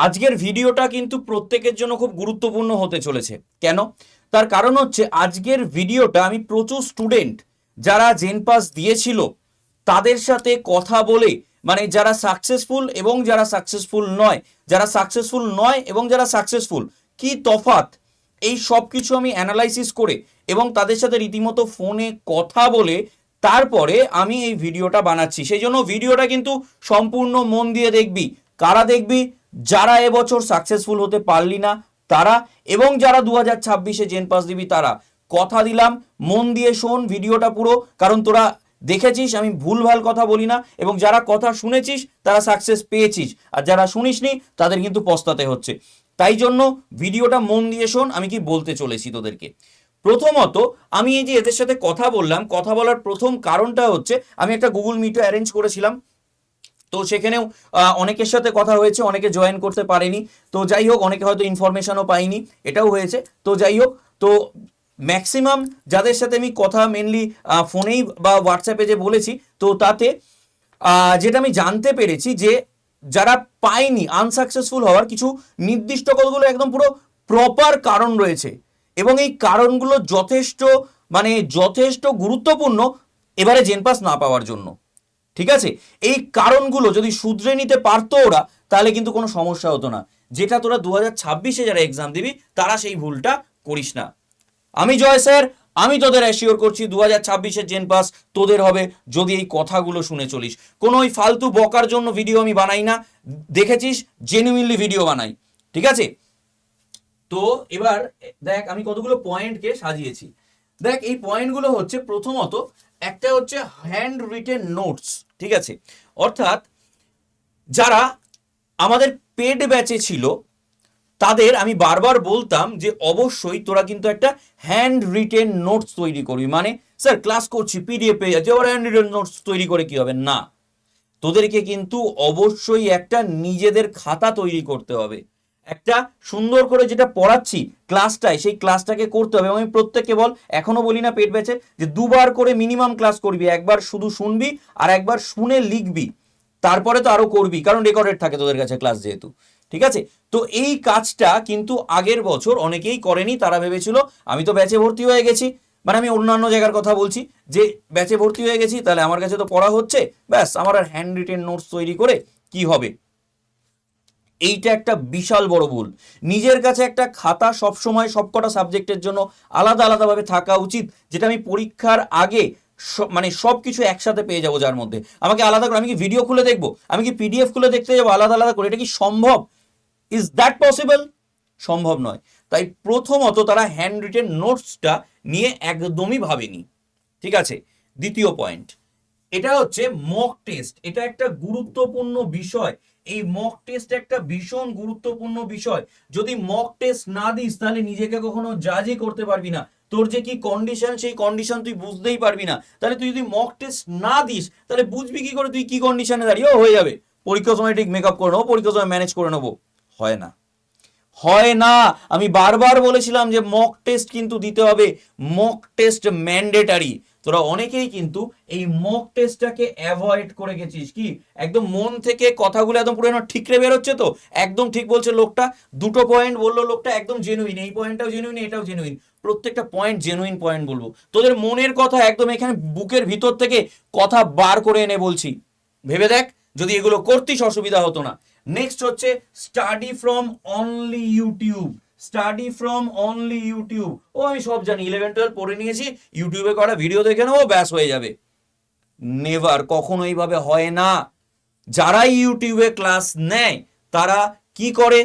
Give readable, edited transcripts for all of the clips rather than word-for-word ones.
আজকের ভিডিওটা কিন্তু প্রত্যেকের জন্য খুব গুরুত্বপূর্ণ হতে চলেছে। কেন? তার কারণ হচ্ছে আজকের ভিডিওটা আমি প্রচুর স্টুডেন্ট যারা জেন পাস দিয়েছিল তাদের সাথে কথা বলে, মানে যারা সাকসেসফুল এবং যারা সাকসেসফুল নয়, যারা সাকসেসফুল নয় এবং যারা সাকসেসফুল, কি তফাৎ, এই সব কিছু আমি অ্যানালাইসিস করে এবং তাদের সাথে রীতিমতো ফোনে কথা বলে তারপরে আমি এই ভিডিওটা বানাচ্ছি। সেই জন্য ভিডিওটা কিন্তু সম্পূর্ণ মন দিয়ে দেখবি। কারা দেখবি? যারা এবছর সাকসেসফুল হতে পারলি না তারা, এবং যারা 2026-এ জেন পাস দিবি তারা। কথা দিলাম, মন দিয়ে শোন ভিডিওটা পুরো, কারণ তোরা দেখেছিস আমি ভুলভাল কথা বলি না, এবং যারা কথা শুনেছিস তারা সাকসেস পেয়েছিস, আর যারা শুনিসনি তাদের কিন্তু পস্তাতে হচ্ছে। তাই জন্য ভিডিওটা মন দিয়ে শোন আমি কি বলতে চলেছি তোদেরকে। প্রথমত আমি এই যে এদের সাথে কথা বললাম, কথা বলার প্রথম কারণটা হচ্ছে আমি একটা গুগল মিটও অ্যারেঞ্জ করেছিলাম, তো সেখানেও অনেকের সাথে কথা হয়েছে, অনেকে জয়েন করতে পারেনি। তো যাই হোক, অনেকে হয়তো ইনফরমেশনও পাইনি, এটাও হয়েছে। তো যাই হোক, তো ম্যাক্সিমাম যাদের সাথে আমি কথা মেনলি ফোনেই বা হোয়াটসঅ্যাপে যে বলেছি, তো তাতে যেটা আমি জানতে পেরেছি যে যারা পায়নি, আনসাকসেসফুল হওয়ার কিছু নির্দিষ্ট কতগুলো একদম পুরো প্রপার কারণ রয়েছে, এবং এই কারণগুলো যথেষ্ট গুরুত্বপূর্ণ এবারে জেন পাস না পাওয়ার জন্য। ঠিক আছে, এই কারণগুলো যদি শুধরে নিতে পারতো ওরা, তাহলে কিন্তু কোনো সমস্যা হতো না। যেটা তোরা 2026-এ যারা এক্সাম দিবি তারা সেই ভুলটা করিস না। আমি জয় স্যার, আমি তোদের অ্যাসিওর করছি 2026-এর জেন পাস তোদের হবে, যদি এই কথাগুলো শুনে চলিস। কোনো ওই ফালতু বকার জন্য ভিডিও আমি বানাই না, দেখেছিস জেনুইনলি ভিডিও বানাই। ঠিক আছে, তো এবার দেখ আমি কতগুলো পয়েন্টকে সাজিয়েছি। দেখ এই পয়েন্টগুলো হচ্ছে, প্রথমত একটা হচ্ছে হ্যান্ড রিটেন নোটস। ঠিক আছে, অর্থাৎ যারা আমাদের পেড ব্যাচে ছিল তাদের আমি বারবার বলতাম যে অবশ্যই তোরা কিন্তু একটা হ্যান্ড রিটেন নোটস তৈরি করবি। মানে স্যার ক্লাস করছি পিডিএফ পেয়ে যাচ্ছে, ওরা হ্যান্ড রিটেন নোটস তৈরি করে কি হবে? না, তোদেরকে কিন্তু অবশ্যই একটা নিজেদের খাতা তৈরি করতে হবে। একটা সুন্দর করে যেটা পড়াচ্ছি ক্লাসটায়, সেই ক্লাসটাকে করতে হবে। আমি প্রত্যেককে এখনো বলি না পেড ব্যাচে, যে দুবার করে মিনিমাম ক্লাস করবি, একবার শুধু শুনবি আর একবার শুনে লিখবি, তারপরে তো আরো করবি, কারণ রেকর্ডেড থাকে তোদের কাছে ক্লাস যেহেতু। ঠিক আছে, তো এই কাজটা কিন্তু আগের বছর অনেকেই করেনি। তারা ভেবেছিল আমি তো ব্যাচে ভর্তি হয়ে গেছি, মানে আমি অন্যান্য জায়গার কথা বলছি, যে ব্যাচে ভর্তি হয়ে গেছি তাহলে আমার কাছে তো পড়া হচ্ছে, ব্যাস আমার আর হ্যান্ড রিটেন নোটস তৈরি করে কি হবে। এইটা একটা বিশাল বড় ভুল। নিজের কাছে একটা খাতা সবসময় সবকটা সাবজেক্টের জন্য আলাদা আলাদাভাবে থাকা উচিত, যেটা আমি পরীক্ষার আগে মানে সব কিছু একসাথে পেয়ে যাবো, যার মধ্যে আমাকে আলাদা করে, আমি কি ভিডিও খুলে দেখবো, আমি কি পিডিএফ খুলে দেখতে যাবো আলাদা আলাদা করে? এটা কি সম্ভব? Is that possible? সম্ভব নয়। তাই প্রথমত তারা হ্যান্ড রিটেন নোটসটা নিয়ে একদমই ভাবেনি। ঠিক আছে, দ্বিতীয় পয়েন্ট, এটা হচ্ছে মক টেস্ট। এটা একটা গুরুত্বপূর্ণ বিষয়। এই মক টেস্ট একটা ভীষণ গুরুত্বপূর্ণ বিষয়। যদি মক টেস্ট না দিস তাহলে নিজেকে কখনো জাজই করতে পারবি না। তোর যে কি কন্ডিশন, সেই কন্ডিশন তুই বুঝতেই পারবি না। তাহলে তুই যদি মক টেস্ট না দিস তাহলে বুঝবি কি করে তুই কি কন্ডিশনে দাঁড়িয়ে? হয়ে যাবে পরীক্ষার সময় ঠিক মেকআপ করে নেবো, পরীক্ষার সময় ম্যানেজ করে নেবো। হয় না, হয় না। আমি বারবার বলেছিলাম যে মক টেস্ট কিন্তু দিতে হবে, মক টেস্ট ম্যান্ডেটারি। তোরা অনেকেই কিন্তু এই মক টেস্টটাকে অ্যাভয়েড করে গেছিস, কি একদম মন থেকে কথাগুলো একদম পুরো ঠিকরে বেরোচ্ছে। তো একদম ঠিক বলছে লোকটা, দুটো পয়েন্ট বললো লোকটা একদম জেনুইন, এই পয়েন্টটাও জেনুইন, এটাও জেনুইন, প্রত্যেকটা পয়েন্ট জেনুইন পয়েন্ট বলবো। তোদের মনের কথা একদম এখানে বুকের ভিতর থেকে কথা বার করে এনে বলছি। ভেবে দেখ যদি এগুলো করতিস অসুবিধা হতো না। নেক্সট হচ্ছে study from only YouTube. Study from only YouTube, ও আমি সব জানি, 11-12 পড়ে নিয়েছি, ইউটিউবে করা ভিডিও দেখে নেবো, ব্যাস হয়ে যাবে। নেভার, কখনো এইভাবে হয় না। যারা ইউটিউবে ক্লাস নেয় তারা কি করে?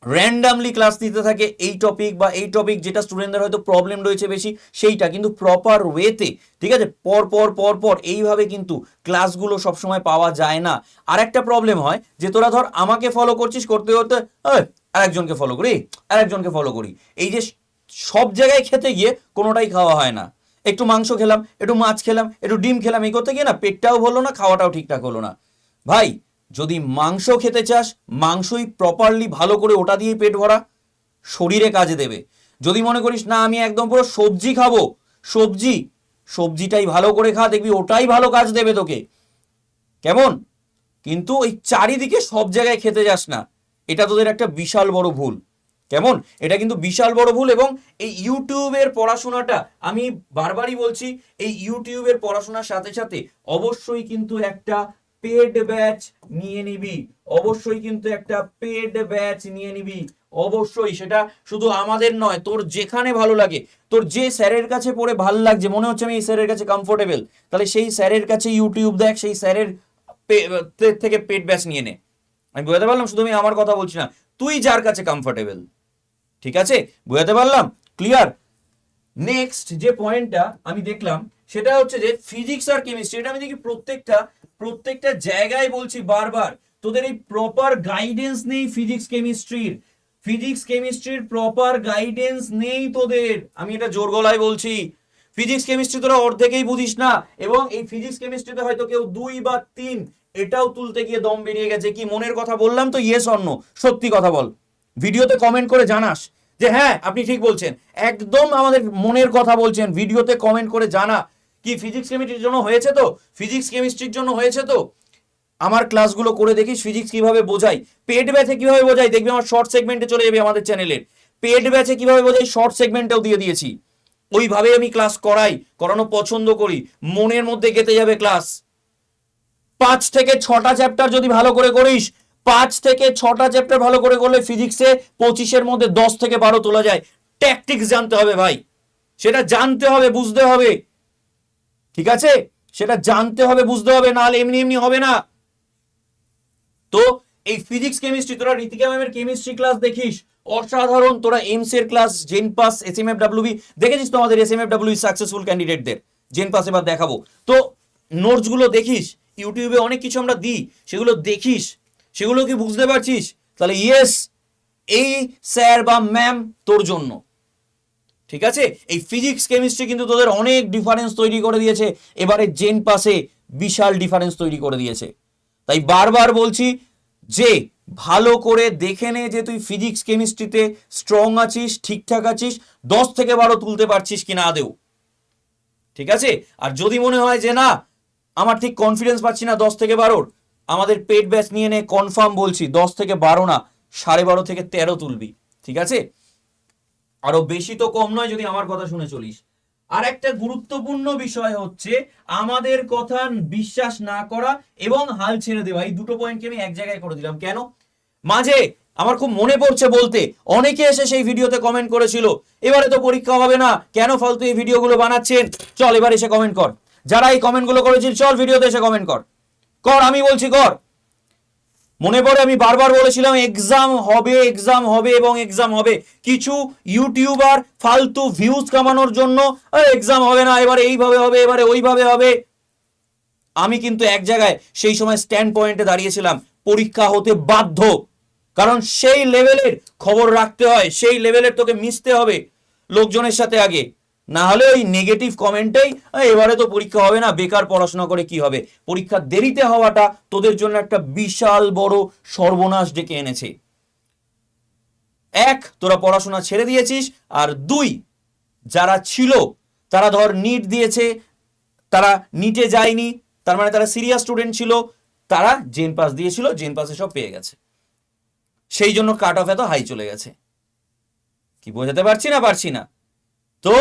র্যান্ডামলি ক্লাস নিতে থাকে এই টপিক বা এই টপিক যেটা স্টুডেন্টদের হয়তো প্রবলেম রয়েছে বেশি, সেইটা কিন্তু প্রপার ওয়েতে, ঠিক আছে, পর পর পর পর এইভাবে কিন্তু ক্লাসগুলো সবসময় পাওয়া যায় না। আর একটা প্রবলেম হয় যে তোরা ধর আমাকে ফলো করছিস, করতে করতে আরেকজনকে ফলো করি, আরেকজনকে ফলো করি, এই যে সব জায়গায় খেতে গিয়ে কোনোটাই খাওয়া হয় না। একটু মাংস খেলাম, একটু মাছ খেলাম, একটু ডিম খেলাম, এই করতে গিয়ে না পেটটাও ভরলো না, খাওয়াটাও ঠিকঠাক হলো না। ভাই যদি মাংস খেতে চাস, মাংসই প্রপারলি ভালো করে ওটা দিয়েই পেট ভরা, শরীরে কাজে দেবে। যদি মনে করিস না আমি একদম পুরো সবজি খাবো, সবজিটাই ভালো করে খা, দেখবি ওটাই ভালো কাজ দেবে তোকে। কেমন? কিন্তু ওই চারিদিকে সব জায়গায় খেতে যাস না, এটা তোদের একটা বিশাল বড় ভুল। কেমন? এটা কিন্তু বিশাল বড় ভুল। এবং এই ইউটিউবের পড়াশোনাটা আমি বারবারই বলছি, এই ইউটিউবের পড়াশোনার সাথে সাথে অবশ্যই কিন্তু একটা পেড ব্যাচ নিয়ে নিবি, অবশ্যই কিন্তু একটা পেড ব্যাচ নিয়ে নিবি, অবশ্যই। সেটা শুধু আমাদের নয়, তোর যেখানে ভালো লাগে, তোর যে স্যারের কাছে পড়ে ভালো লাগছে, মনে হচ্ছে আমি এই স্যারের কাছে কমফোর্টেবল, তাহলে সেই স্যারের কাছে ইউটিউব দেখ, সেই স্যারের থেকে পেড ব্যাচ নিয়ে নে। আমি বোঝাতে পারলাম? শুধু আমি আমার কথা বলছি না, তুই যার কাছে কমফোর্টেবল। ঠিক আছে, বোঝাতে পারলাম? ক্লিয়ার? নেক্সট যে পয়েন্টটা আমি দেখলাম সেটা হচ্ছে যে ফিজিক্স আর কেমিস্ট্রি, এটা আমি দেখি প্রত্যেকটা জায়গায় বলছি বারবার, তোদের এই প্রপার গাইডেন্স নেই ফিজিক্স কেমিস্ট্রির প্রপার গাইডেন্স নেই তোদের। আমি এটা জোর গলায় বলছি, ফিজিক্স কেমিস্ট্রি তোরা অর্ধেকেই বুঝিস না, এবং এই ফিজিক্স কেমিস্ট্রিতে হয়তো কেউ 2 বা 3 এটাও তুলতে গিয়ে দম বেরিয়ে গেছে। কি মনের কথা বললাম তো? Yes or no? সত্যি কথা বল, ভিডিওতে কমেন্ট করে জানাস যে হ্যাঁ আপনি ঠিক বলছেন, একদম আমাদের মনের কথা বলছেন, ভিডিওতে কমেন্ট করে জানা। কি ফিজিক্স কেমিস্ট্রির জন্য হয়েছে তো? ফিজিক্স কেমিস্ট্রির জন্য হয়েছে তো? আমার ক্লাসগুলো করে দেখিস ফিজিক্স কিভাবে বোঝাই, পেড ব্যাচে কিভাবে বোঝাই, দেখবি আমার শর্ট সেগমেন্টে চলে যাবে আমাদের চ্যানেলের। পেড ব্যাচে কিভাবে বোঝাই শর্ট সেগমেন্টেও দিয়ে দিয়েছি। ওইভাবে আমি ক্লাস করানো পছন্দ করি, মনের মধ্যে গেঁথে যাবে ক্লাস। 5 থেকে 6টা চ্যাপ্টার যদি ভালো করে করিস, 5 থেকে 6টা চ্যাপ্টার ভালো করে করলে ফিজিক্সে 25-এর মধ্যে 10 থেকে 12 তোলা যায়। ট্যাকটিক্স জানতে হবে ভাই, সেটা জানতে হবে, বুঝতে হবে। ঠিক আছে, সেটা জানতে হবে, বুঝতে হবে, নাহলে এমনি এমনি হবে না। তো এই ফিজিক্স কেমিস্ট্রি তোরা ঋতিকা ম্যামের কেমিস্ট্রি ক্লাস দেখিস, অসাধারণ। তোরা এমস এর ক্লাস, জেন পাস, এসএমএফডব্লিউবি দেখেছিস তো? আমাদের এসএমএফডব্লিউবি সাকসেসফুল ক্যান্ডিডেটদের জেন পাস এবার দেখাবো তো। নোটস গুলো দেখিস, ইউটিউবে অনেক কিছু আমরা দিই, সেগুলো দেখিস, সেগুলো কি বুঝতে পারছিস? তাহলে ইয়েস, এই স্যার বা ম্যাম তোর জন্য। ঠিক আছে, এই ফিজিক্স কেমিস্ট্রি কিন্তু তোদের অনেক ডিফারেন্স তৈরি করে দিয়েছে, এবারে জেন পাসে বিশাল ডিফারেন্স তৈরি করে দিয়েছে। তাই বারবার বলছি যে ভালো করে দেখে নে যে তুই ফিজিক্স কেমিস্ট্রিতে স্ট্রং আছিস, ঠিকঠাক আছিস, 10 থেকে 12 তুলতে পারছিস কিনা আদেও। ঠিক আছে, আর যদি মনে হয় যে না আমার ঠিক কনফিডেন্স পাচ্ছি না 10 থেকে 12, আমাদের পেড ব্যাচ নিয়ে নে, কনফার্ম বলছি 10 থেকে 12 না, 12.5 থেকে 13 তুলবি। ঠিক আছে, আরো বেশি তো কম নয় যদি আমার কথা শুনে চলিস। আর একটা গুরুত্বপূর্ণ বিষয় হচ্ছে আমাদের কথা বিশ্বাস না করা এবং হাল ছেড়ে দেওয়া। এই দুটো পয়েন্টকে আমি এক জায়গায় করে দিলাম। কেন? মাঝে আমার খুব মনে পড়ছে বলতে, অনেকে এসে সেই ভিডিওতে কমেন্ট করেছিল এবারে তো পরীক্ষা হবে না, কেন ফালতু এই ভিডিওগুলো বানাচ্ছেন, চল এবার এসে কমেন্ট কর। যারা এই কমেন্টগুলো করেছিল চল ভিডিওতে এসে কমেন্ট কর, আমি বলছি কর। মনে পড়ে আমি বারবার বলেছিলাম এক্সাম হবে, এক্সাম হবে এবং এক্সাম হবে। কিছু ইউটিউবার ফালতু ভিউজ কামানোর জন্য এক্সাম হবে না, এবারে এইভাবে হবে, এবারে ওইভাবে হবে। আমি কিন্তু এক জায়গায় সেই সময় স্ট্যান্ড পয়েন্টে দাঁড়িয়েছিলাম, পরীক্ষা হতে বাধ্য, কারণ সেই লেভেলের খবর রাখতে হয়, সেই লেভেলের তোকে মিশতে হবে লোকজনের সাথে আগে, না হলে ওই নেগেটিভ কমেন্টেই এবারে তো পরীক্ষা হবে না, বেকার পড়াশোনা করে কি হবে। পরীক্ষা দেরিতে হওয়াটা তোদের জন্য একটা বিশাল বড় সর্বনাশ ডেকে এনেছে। এক, তোরা পড়াশোনা ছেড়ে দিয়েছিস, আর 2, যারা ছিল তারা ধর নিট দিয়েছে, তারা নিটে যায়নি, তার মানে তারা সিরিয়াস স্টুডেন্ট ছিল, তারা জেন পাস দিয়েছিল, জেন পাসে সব পেয়ে গেছে, সেই জন্য কাট অফ এত হাই চলে গেছে। কি বোঝাতে পারছি না? তো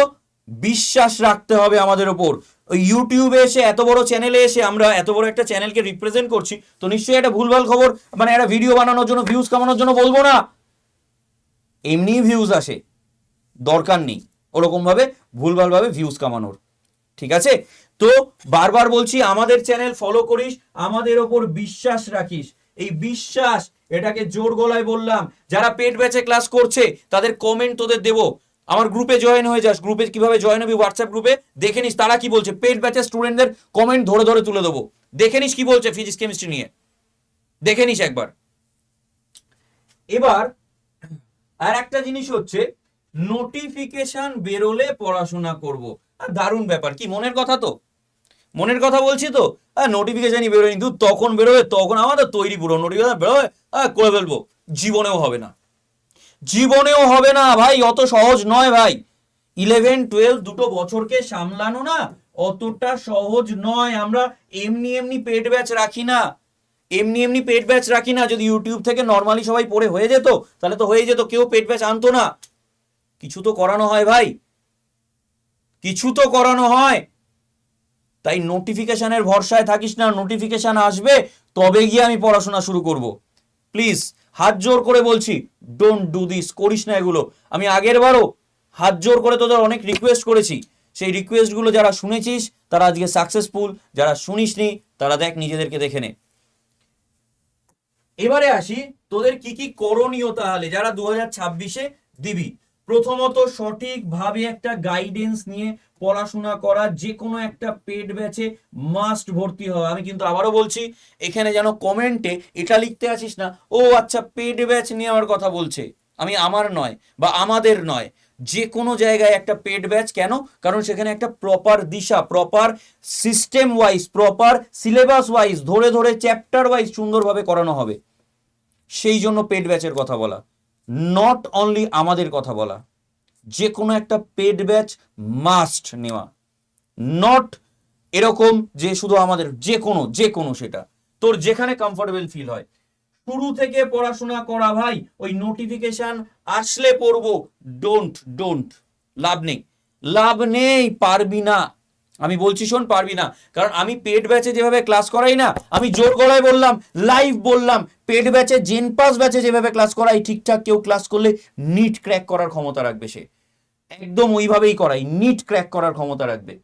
বিশ্বাস রাখতে হবে আমাদের ওপর। ওই ইউটিউবে এসে, এত বড় চ্যানেলে এসে, আমরা এত বড় একটা চ্যানেলকে রিপ্রেজেন্ট করছি, তো নিশ্চয়ই একটা ভুলভাল খবর, মানে একটা ভিডিও বানানোর জন্য, ভিউজ কামানোর জন্য বলবো না। এমনি ভিউজ আসে, দরকার নেই ওরকম ভাবে ভুলভাল ভাবে ভিউজ কামানোর। ঠিক আছে, তো বারবার বলছি আমাদের চ্যানেল ফলো করিস, আমাদের ওপর বিশ্বাস রাখিস। এই বিশ্বাস, এটাকে জোর গলায় বললাম। যারা পেড ব্যাচে ক্লাস করছে তাদের কমেন্ট তোদের দেবো, আমার গ্রুপে জয়েন হয়ে যাস। গ্রুপে কিভাবে জয়েন হবি? হোয়াটসঅ্যাপ গ্রুপে দেখে নিস তারা কি বলছে, পেড ব্যাচের স্টুডেন্টদের কমেন্ট ধরে ধরে তুলে দেবো, দেখে নিস কি বলছে ফিজিক্স কেমিস্ট্রি নিয়ে, দেখে নিস একবার। এবার আর একটা জিনিস হচ্ছে, নোটিফিকেশন বেরোলে পড়াশোনা করব। আর দারুণ ব্যাপার, কি মনের কথা তো, মনের কথা বলছি তো। নোটিফিকেশনই বেরোয়নি, দূর তখন বেরোবে, তখন আমাদের তৈরি পুরো নোটিফিকেশন বেরোবে, করে ফেলবো। জীবনেও হবে না, জীবনেও হবে না ভাই, অত সহজ নয় ভাই। 11-12 দুটো বছরকে সামলানো না অতটা সহজ নয়। আমরা এমনি এমনি পেড ব্যাচ রাখি না, এমনি এমনি পেড ব্যাচ রাখি না, যদি ইউটিউব থেকে নর্মালি সবাই পড়ে হয়ে যেত তাহলে তো হয়ে যেত, কেউ পেড ব্যাচ আনতো না। কিছু তো করানো হয় ভাই, কিছু তো করানো হয়। তাই নোটিফিকেশনের ভরসায় থাকিস না, নোটিফিকেশন আসবে তবে গিয়ে আমি পড়াশোনা শুরু করব। প্লিজ হাত জোর করে বলছি, ডোন্ট ডু দিস, করিস না এগুলো। আমি আগের বারও হাত জোর করে তোদের অনেক রিকোয়েস্ট করেছি, সেই রিকোয়েস্টগুলো যারা শুনেছিস তারা আজকে সাকসেসফুল, যারা শুনিসনি তারা দেখ নিজেদেরকে দেখে নে। এবারে আসি তোদের কি কি করণীয় তাহলে যারা 2026-এ দিবি। প্রথমত সঠিকভাবে একটা গাইডেন্স নিয়ে পড়াশোনা করা, যে কোনো একটা পেড ব্যাচে মাস্ট ভর্তি হওয়া। আমি কিন্তু আবারও বলছি, এখানে যেন কমেন্টে এটা লিখতে আসিস না, ও আচ্ছা পেড ব্যাচ নিয়ে আমার কথা বলছে, আমি আমার নয় বা আমাদের নয়, যে কোনো জায়গায় একটা পেড ব্যাচ। কেন? কারণ সেখানে একটা প্রপার দিশা, proper system wise, proper syllabus wise, ধরে ধরে চ্যাপ্টার ওয়াইজ সুন্দরভাবে করানো হবে। সেই জন্য পেড ব্যাচের কথা বলা, নট অনলি আমাদের কথা বলা। যে কোনো একটা পেড ব্যাচ মাস্ট নেওয়া, নট এরকম যে শুধু আমাদের, যে কোনো সেটা তোর যেখানে কমফোর্টেবল ফিল হয়। শুরু থেকে পড়াশোনা করা ভাই, ওই নোটিফিকেশন আসলে পড়বো, ডোন্ট, লাভ নেই, লাভ নেই, পারবি না। আমি বলছি শোন, পারবি না। কারণ আমি পেড ব্যাচে যেভাবে ক্লাস করাই না, আমি জোর গলায় বললাম, লাইভ বললাম, পেড ব্যাচে জেনপাস ব্যাচে যেভাবে ক্লাস করাই, ঠিকঠাক কেউ ক্লাস করলে নিট ক্র্যাক করার ক্ষমতা রাখবে সে, একদম ওইভাবেই করাই, নিট ক্র্যাক করার ক্ষমতা রাখবে।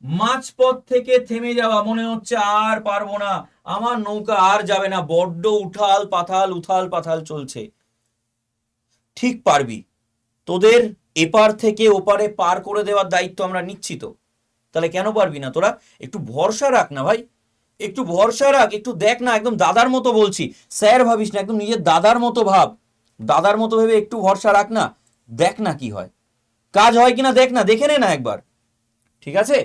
মাঝপথ থেকে থেমে যাওয়া, মনে হচ্ছে আর পারবো না, আমার নৌকা আর যাবে না, বড্ড উথাল পাথাল চলছে, ঠিক পারবি। তোদের এপার থেকে ওপারে পার করে দেওয়ার দায়িত্ব আমরা নিচ্ছি তো, তাহলে কেন পারবি না তোরা? একটু ভরসা রাখ না ভাই, একটু ভরসা রাখ, একটু দেখ না, একদম দাদার মতো বলছি, স্যার ভাবিস না, একদম নিজের দাদার মতো ভাব, দাদার মতো ভেবে একটু ভরসা রাখ না, দেখ না কি হয়, কাজ হয় কিনা দেখ না, দেখে নে না একবার, ঠিক আছে?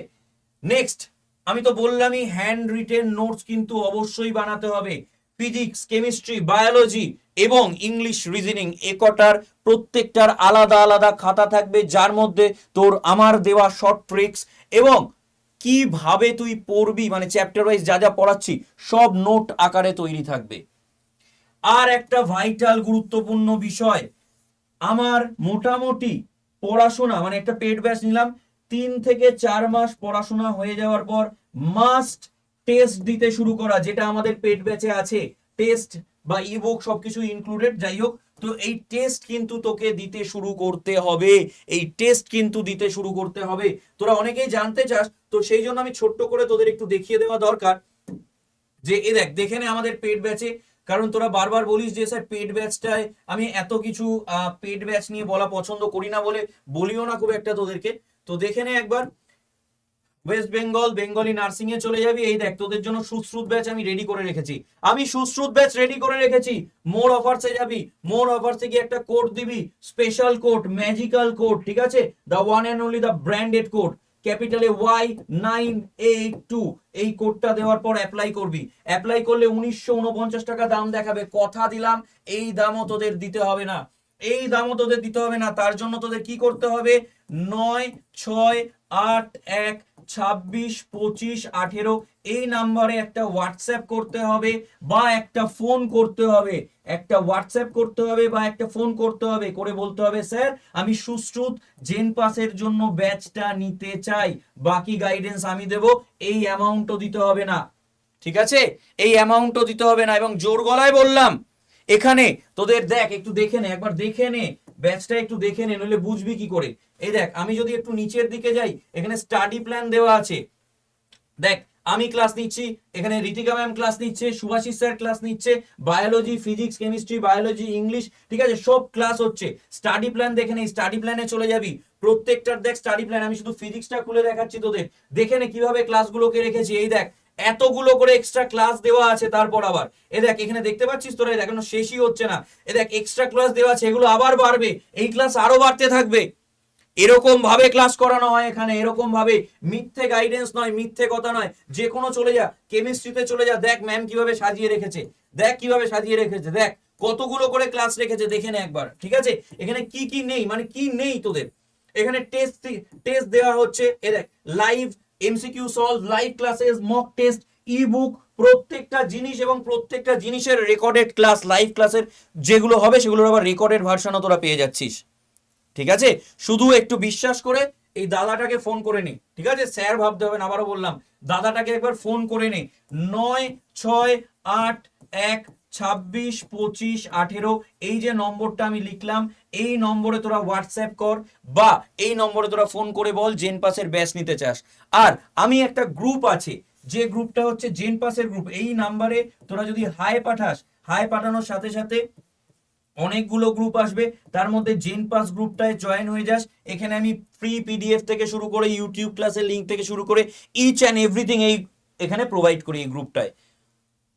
নেক্সট, আমি তো বললামই হ্যান্ড রিটেন নোটস কিন্তু অবশ্যই বানাতে হবে। ফিজিক্স, কেমিস্ট্রি, বায়োলজি এবং ইংলিশ, রিজনিং, এ কটার প্রত্যেকটার আলাদা আলাদা খাতা থাকবে, যার মধ্যে তোর আমার দেওয়া শর্ট ট্রিক্স এবং কিভাবে তুই পড়বি, মানে চ্যাপ্টার ওয়াইজ যা যা পড়াচ্ছি সব নোট আকারে তৈরি থাকবে। আর একটা ভাইটাল গুরুত্বপূর্ণ বিষয়, আমার মোটামুটি পড়াশোনা, মানে একটা পেড ব্যাচ নিলাম, 3 থেকে 4 মাস পড়াশোনা হয়ে যাওয়ার পর মাস্ট টেস্ট দিতে শুরু করা, যেটা আমাদের পেড ব্যাচে আছে, টেস্ট বা ইবুক সবকিছু ইনক্লুডেড, যাই হোক। তো এই টেস্ট কিন্তু তোকে দিতে শুরু করতে হবে, এই টেস্ট কিন্তু দিতে শুরু করতে হবে। তোরা অনেকেই জানতে চাস, তো সেই জন্য আমি ছোট্ট করে তোদের একটু দেখিয়ে দেওয়া দরকার যে এ দেখ, দেখে নে আমাদের পেড ব্যাচে। কারণ তোরা বারবার বলিস যে স্যার পেড ব্যাচটায়, আমি এত কিছু পেড ব্যাচ নিয়ে বলা পছন্দ করি না বলে বলিও না খুব একটা তোদেরকে। তো দেখে নে একবার, ওয়েস্ট বেঙ্গল বেঙ্গলি নার্সিং এ চলে যাবি, এই দেখ তোদের জন্য সুশ্রুত ব্যাচ আমি রেডি করে রেখেছি, মোর অফার্সে যাবি, মোর অফার্সে গিয়ে একটা কোড দিবি, স্পেশাল কোড, ম্যাজিক্যাল কোড, ঠিক আছে, the one and only the branded code, ক্যাপিটালে Y982, এই কোডটা দেওয়ার পর অ্যাপ্লাই করবি। অ্যাপ্লাই করলে 1949 টাকা দাম দেখাবে, কথা দিলাম এই দামও তোদের দিতে হবে না, এই দামও তোদের দিতে হবে না। তার জন্য তোদের কি করতে হবে, 9681262518 এই নাম্বারে একটা হোয়াটসঅ্যাপ করতে হবে বা একটা ফোন করতে হবে, একটা হোয়াটসঅ্যাপ করতে হবে বা একটা ফোন করতে হবে, করে বলতে হবে স্যার আমি সুশ্রুত জেন পাসের জন্য ব্যাচটা নিতে চাই, বাকি গাইডেন্স আমি দেব, এই অ্যামাউন্টও দিতে হবে না, ঠিক আছে, এই অ্যামাউন্টও দিতে হবে না। এবং জোর গলায় বললাম, এখানে তোদের দেখ, একটু দেখে নে, একবার দেখে নে ব্যাচটা, একটু দেখে নে, নইলে বুঝবি কি করে। এই দেখ, আমি যদি একটু নিচের দিকে যাই, এখানে স্টাডি প্ল্যান দেওয়া আছে, দেখ আমি ক্লাস নিচ্ছি, এখানে ঋতিকা ম্যাম ক্লাস নিচ্ছে, সুভাষিস স্যার ক্লাস নিচ্ছে, biology, physics, chemistry, biology, English, ঠিক আছে, সব ক্লাস হচ্ছে। স্টাডি প্ল্যান দেখে নে, স্টাডি প্ল্যানে চলে যাবি, প্রত্যেকটার দেখ স্টাডি প্ল্যান, আমি শুধু ফিজিক্সটা খুলে দেখাচ্ছি তোদের, দেখে নে কিভাবে ক্লাসগুলোকে রেখেছি। এই দেখ এতগুলো করে এক্সট্রা ক্লাস দেওয়া আছে, তারপর আবার এ দেখ এখানে দেখতে পাচ্ছিস তোরা, এখনো শেষই হচ্ছে না, এ দেখ এক্সট্রা ক্লাস দেওয়া আছে, এগুলো আবার বাড়বে, এই ক্লাস আরো বাড়তে থাকবে। এরকম ভাবে ক্লাস করানো হয় এখানে, এরকম ভাবে, মিথ্যে গাইডেন্স নয়, মিথ্যে কথা নয়। যে কোনো চলে যা, কেমিস্ট্রিতে চলে যা, দেখ ম্যাম কিভাবে সাজিয়ে রেখেছে, দেখ কিভাবে সাজিয়ে রেখেছে, দেখ কতগুলো করে ক্লাস রেখেছে, দেখে নে একবার, ঠিক আছে। এখানে কি কি নেই, মানে কি নেই তোদের, এখানে টেস্ট দেওয়া হচ্ছে, এ দেখ live MCQ solve, live classes, mock test, ebook, প্রত্যেকটা জিনিস এবং প্রত্যেকটা জিনিসের রেকর্ডেড ক্লাস, লাইভ ক্লাসের যেগুলো হবে সেগুলোর আবার রেকর্ডেড ভার্সনও তোরা পেয়ে যাচ্ছিস। ঠিক আছে, শুধু একটু বিশ্বাস করে এই দাদাটাকে ফোন করে নে। ঠিক আছে, স্যার ভাবতে হবে না, আবারও বললাম, দাদাটাকে একবার ফোন করে নে। 968 1 26 25 18, এই যে নম্বরটা আমি লিখলাম, এই নম্বরে তোরা হোয়াটসঅ্যাপ কর বা এই নম্বরে তোরা ফোন করে বল জেন পাসের ব্যাচ নিতে চাস। আর আমি একটা গ্রুপ আছে, যে গ্রুপটা হচ্ছে জেন পাসের গ্রুপ, এই নাম্বারে তোরা যদি হাই পাঠাস, হাই পাঠানোর সাথে সাথে অনেকগুলো গ্রুপ আসবে, তার মধ্যে জেন পাস গ্রুপটায় জয়েন হয়ে যাস। এখানে আমি ফ্রি পিডিএফ থেকে শুরু করে ইউটিউব ক্লাসের লিঙ্ক থেকে শুরু করে ইচ অ্যান্ড এভরিথিং এই এখানে প্রোভাইড করি এই গ্রুপটায়।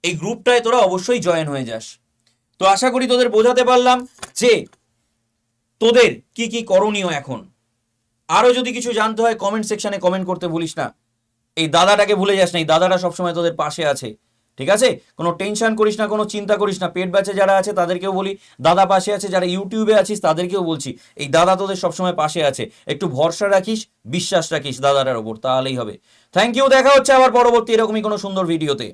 এই গ্রুপটায় তোরা অবশ্যই জয়েন হয়ে যাস। তো আশা করি তোদের বোঝাতে পারলাম যে তোদের কি কি করণীয় এখন। আরো যদি কিছু জানতে হয় কমেন্ট সেকশনে কমেন্ট করতে ভুলিস না। এই দাদাটাকে ভুলে যাস না, এই দাদাটা সবসময় তোদের পাশে আছে। ঠিক আছে, কোনো টেনশন করিস না, কোনো চিন্তা করিস না। পেট ব্যাচে যারা আছে তাদেরকেও বলি দাদা পাশে আছে, যারা ইউটিউবে আছিস তাদেরকেও বলছি এই দাদা তোদের সবসময় পাশে আছে। একটু ভরসা রাখিস, বিশ্বাস রাখিস দাদাটার ওপর, তাহলেই হবে। থ্যাংক ইউ, দেখা হচ্ছে আবার পরবর্তী এরকমই কোনো সুন্দর ভিডিওতে।